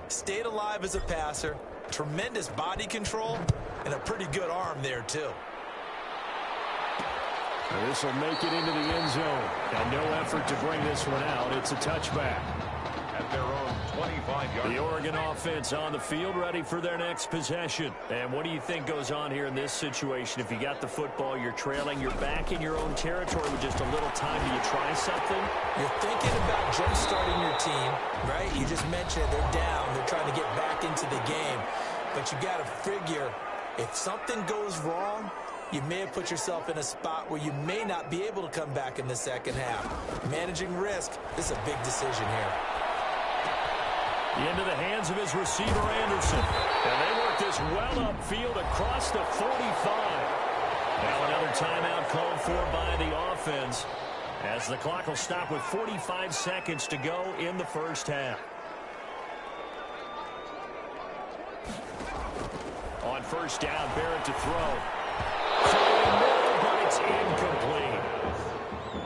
Stayed alive as a passer, tremendous body control, and a pretty good arm there, too. This will make it into the end zone. And no effort to bring this one out. It's a touchback. At their own 25-yard. The Oregon offense on the field, ready for their next possession. And what do you think goes on here in this situation? If you got the football, you're trailing, you're back in your own territory with just a little time. Do you try something? You're thinking about jump-starting your team, right? You just mentioned they're down. They're trying to get back into the game. But you got to figure, if something goes wrong, you may have put yourself in a spot where you may not be able to come back in the second half. Managing risk, this is a big decision here. Into the hands of his receiver, Anderson. And they work this well upfield across the 45. Now another timeout called for by the offense, as the clock will stop with 45 seconds to go in the first half. On first down, Barrett to throw. Throwing middle, but it's incomplete.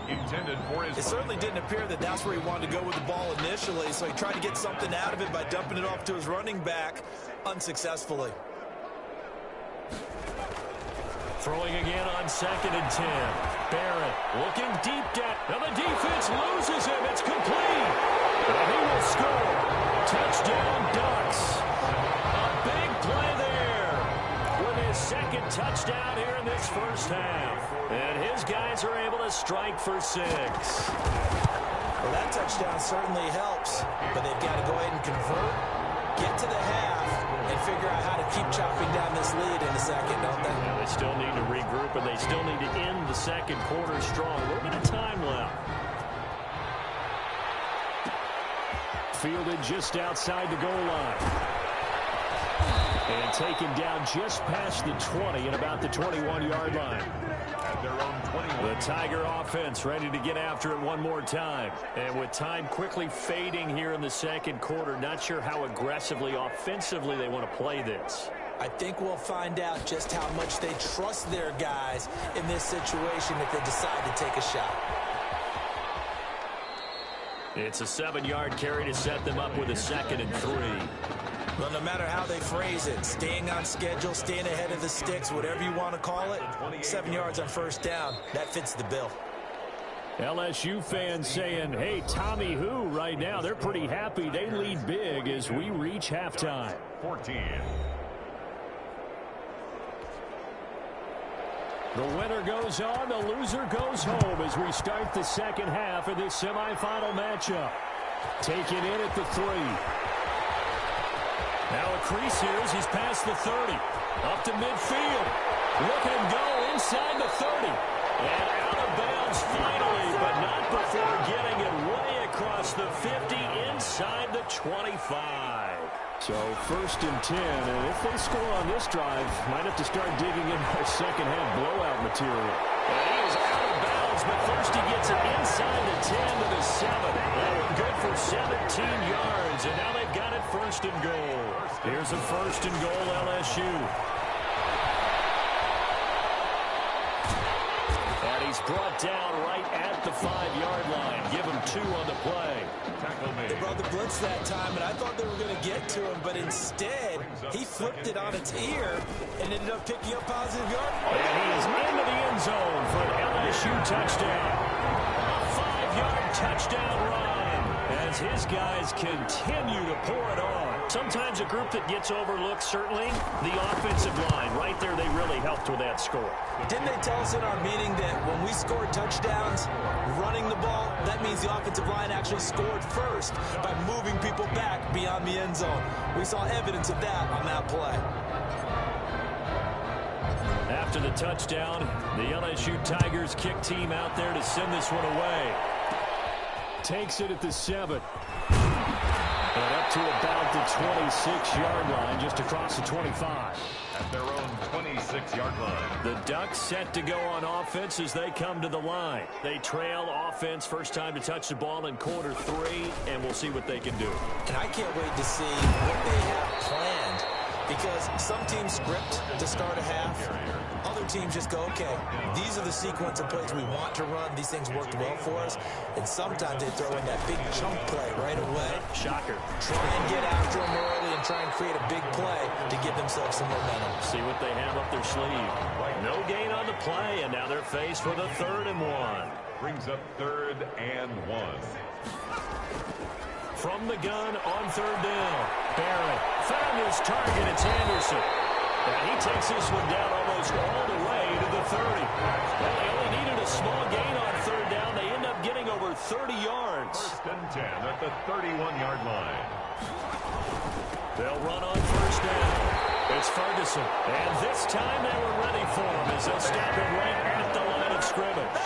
Intended for his. It certainly didn't appear that that's where he wanted to go with the ball initially, so he tried to get something out of it by dumping it off to his running back unsuccessfully. Throwing again on 2nd and 10. Barrett looking deep down. Now the defense loses him. It's complete. And he will score. Touchdown, Ducks. A big play there with his second touchdown here in this first half. And his guys are able to strike for 6. Well, that touchdown certainly helps, but they've got to go ahead and convert, get to the half, and figure out how to keep chopping down this lead in the second, don't they? Yeah, they still need to regroup, and they still need to end the second quarter strong. A little bit of time left. Fielded just outside the goal line. And taken down just past the 20 and about the 21-yard line. At their own 21. The Tiger offense ready to get after it one more time. And with time quickly fading here in the second quarter, not sure how aggressively, offensively they want to play this. I think we'll find out just how much they trust their guys in this situation if they decide to take a shot. It's a 7-yard carry to set them up with a 2nd and 3. Well, no matter how they phrase it, staying on schedule, staying ahead of the sticks, whatever you want to call it, 7 yards on first down, that fits the bill. LSU fans saying, hey, Tommy who right now, they're pretty happy. They lead big as we reach halftime. 14. The winner goes on, the loser goes home as we start the second half of this semifinal matchup. Taken in at the 3. Now a crease here as he's past the 30. Up to midfield. Look at him go inside the 30. And out of bounds finally, but not before getting it way across the 50 inside the 25. So 1st and 10, and if they score on this drive, might have to start digging in their second half blowout material. And he is out of bounds, but first he gets it inside the 10 to the 7. That one good for 17 yards, and now they've got it 1st and goal. Here's a 1st and goal, LSU. And he's brought down right at the 5-yard line. Give him 2 on the play. They brought the blitz that time, and I thought they were going to get to him, but instead, he flipped it on its ear and ended up picking up positive yard. And he is into the end zone for an LSU touchdown. A 5-yard touchdown run as his guys continue to pour it on. Sometimes a group that gets overlooked, certainly, the offensive line. Right there, they really helped with that score. Didn't they tell us in our meeting that when we score touchdowns running the ball, that means the offensive line actually scored first by moving people back beyond the end zone? We saw evidence of that on that play. After the touchdown, the LSU Tigers kick team out there to send this one away. Takes it at the 7. And up to about the 26-yard line, just across the 25. At their own 26-yard line. The Ducks set to go on offense as they come to the line. They trail offense, first time to touch the ball in quarter 3, and we'll see what they can do. And I can't wait to see what they have planned, because some teams script to start a half. Other teams just go, okay, these are the sequence of plays we want to run. These things worked well for us. And sometimes they throw in that big chunk play right away. Shocker. Try and get after them early. create a big play to give themselves some momentum. See what they have up their sleeve. No gain on the play, and now they're faced with a 3rd and 1. Brings up 3rd and 1. From the gun on 3rd down. Barrett found his target. It's Anderson. And he takes this one down almost all the way to the 30. Well, they only needed a small gain on 3rd down. They end up getting over 30 yards. 1st and 10 at the 31-yard line. They'll run on 1st down. It's Ferguson. And this time they were ready for him as they'll stop him right at the line of scrimmage.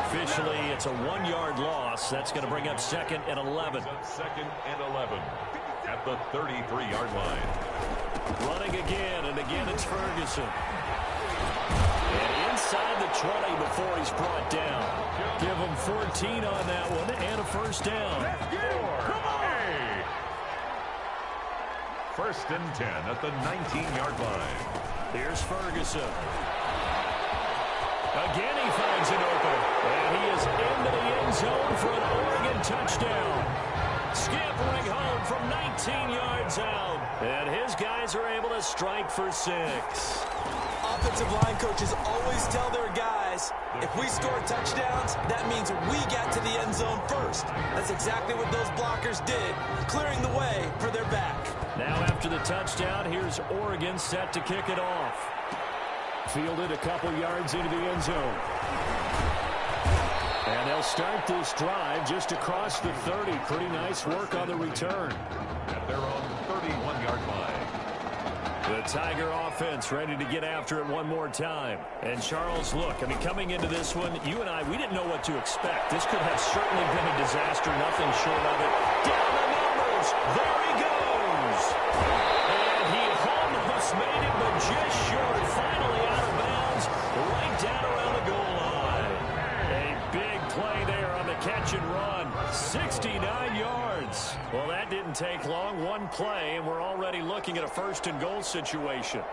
Officially, it's a 1-yard loss. That's going to bring up 2nd and 11. 2nd and 11 at the 33-yard line. Running again, and again it's Ferguson. And inside the 20 before he's brought down. Give him 14 on that one and a 1st down. Come on! 1st and 10 at the 19-yard line. Here's Ferguson. Again he finds an opening. And he is into the end zone for an Oregon touchdown. Scampering home from 19 yards out. And his guys are able to strike for 6. Offensive line coaches always tell their guys, if we score touchdowns, that means we get to the end zone first. That's exactly what those blockers did, clearing the way for their back. Now after the touchdown, here's Oregon set to kick it off. Fielded a couple yards into the end zone. And they'll start this drive just across the 30. Pretty nice work on the return. At their own 31-yard line. The Tiger offense ready to get after it one more time. And Charles, look, I mean, coming into this one, you and I, we didn't know what to expect. This could have certainly been a disaster, nothing short of it. Down the numbers. There he goes. And he almost made it, but just short. Finally out of bounds, right down around the goal line. A big play there on the catch and run. 69 yards. Well, that didn't take long. One play, and we're already looking at a 1st and goal situation.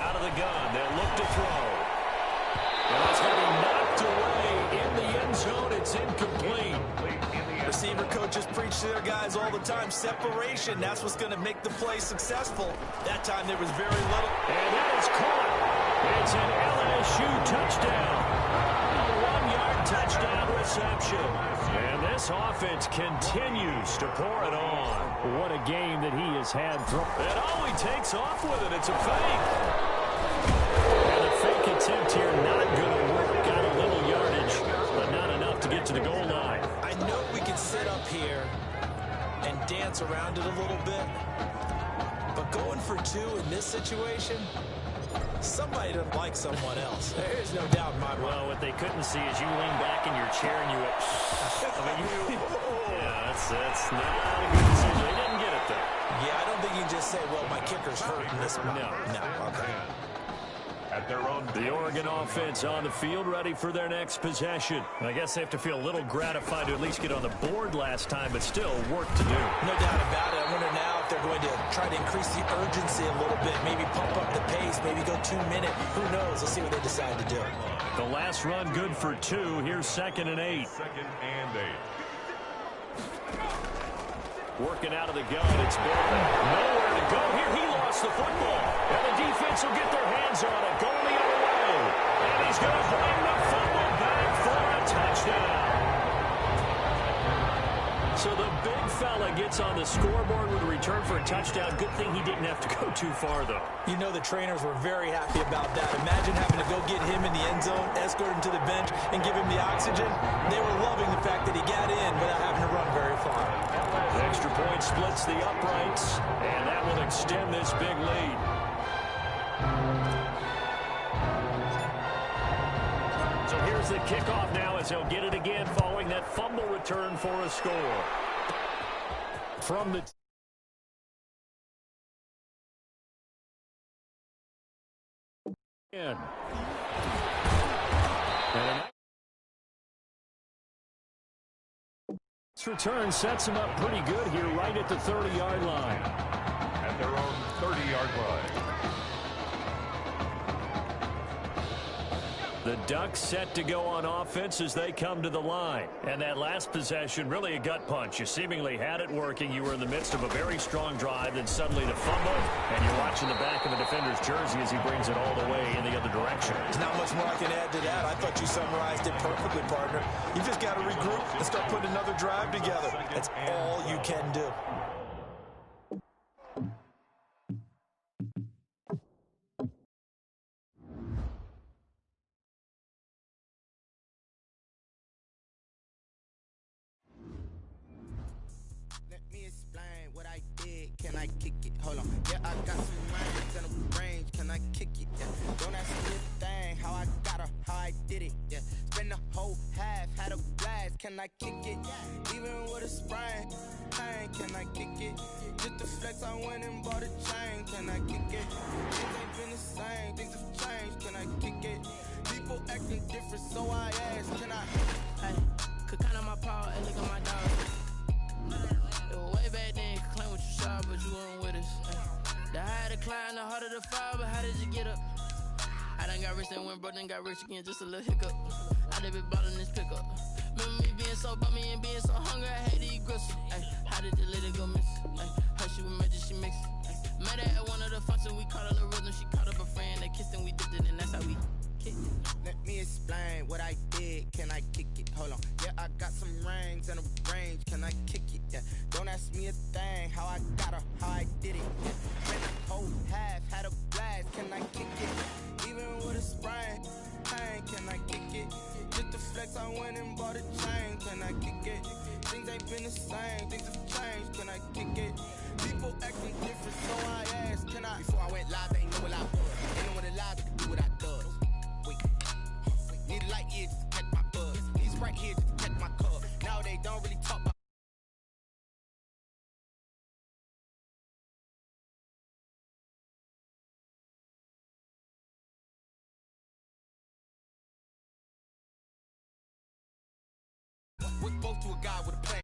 Out of the gun, they'll look to throw. And that's going to be knocked away in the end zone. It's incomplete. Receiver coaches preach to their guys all the time. Separation, that's what's going to make the play successful. That time there was very little. And that is caught. It's an LSU touchdown. A 1-yard touchdown reception. And this offense continues to pour it on. What a game that he has had. And all he takes off with it, it's a fake. And the fake attempt here not going to work. Got a little yardage, but not enough to get to the goal line. I know we can sit up here and dance around it a little bit, but going for 2 in this situation, somebody doesn't like someone else. There's no doubt in my mind. Well, what they couldn't see is you lean back in your chair and you went, yeah, that's not a good decision. They didn't get it, though. Yeah, I don't think you can just say, well, my kicker's hurt in this one. No, okay. At their own. The Oregon offense on the field ready for their next possession. And I guess they have to feel a little gratified to at least get on the board last time, but still work to do. No doubt about it. I wonder now if they're going to try to increase the urgency a little bit, maybe pump up the pace, maybe go 2-minute. Who knows? Let's see what they decide to do. The last run good for 2. Here's 2nd and 8. 2nd and 8. Working out of the gun, it's Barrett. Nowhere to go here. He lost the football. And the defense will get their hands on it. Going the other way. And he's going to bring the fumble back for a touchdown. So the big fella gets on the scoreboard with a return for a touchdown. Good thing he didn't have to go too far, though. You know the trainers were very happy about that. Imagine having to go get him in the end zone, escort him to the bench, and give him the oxygen. They were loving the fact that he got in without having to run very far. The extra point splits the uprights, and that will extend this big lead. So here's the kickoff now as they'll get it again following that fumble return for a score. From the and this return sets them up pretty good here right at the 30-yard line. At their own 30-yard line. The Ducks set to go on offense as they come to the line. And that last possession, really a gut punch. You seemingly had it working. You were in the midst of a very strong drive, then suddenly to fumble, and you're watching the back of a defender's jersey as he brings it all the way in the other direction. There's not much more I can add to that. I thought you summarized it perfectly, partner. You just got to regroup and start putting another drive together. That's all you can do. Can I kick it? Hold on. Yeah, I got some range and a range. Can I kick it? Yeah. Don't ask me a thing. How I got her, how I did it. Yeah. Spend the whole half, had a blast. Can I kick it? Even with a sprain. Pain, can I kick it? Just the flex, I went and bought a chain. Can I kick it? Things ain't been the same. Things have changed. Can I kick it? People acting different, so I ask. Can I? Hey, could count on my power and look at my dog. It was way back then, you could claim what you saw, but you weren't with us. The higher the climb, the harder the fall, but how did you get up? I done got rich and went broke, then got rich again, just a little hiccup. I done been ballin' this pickup. Remember me being so bummy and being so hungry, I had to eat gristle. How did the lady go miss? Her she was magic, she mixed. Met her at one of the functions, we caught her the rhythm, she caught up a friend, they kissed and we dipped it, and that's how we kicked it. Let me explain what I did. Can I kick it? Hold on. Yeah, I got some rings and a range. Can I kick it? Yeah. Don't ask me a thing. How I got her, how I did it. Yeah. Spent the whole half, had a blast. Can I kick it? Even with a sprain. Pain, can I kick it? Just the flex, I went and bought a chain. Can I kick it? Things ain't been the same. Things have changed. Can I kick it? People acting different, so I ask. Can I? Before I went live, they ain't know what I was. Ain't know what it live, could do what I does. Need a light here just to catch my buzz. He's right here just to catch my cup. Now they don't really talk about. We're both to a guy with a plan.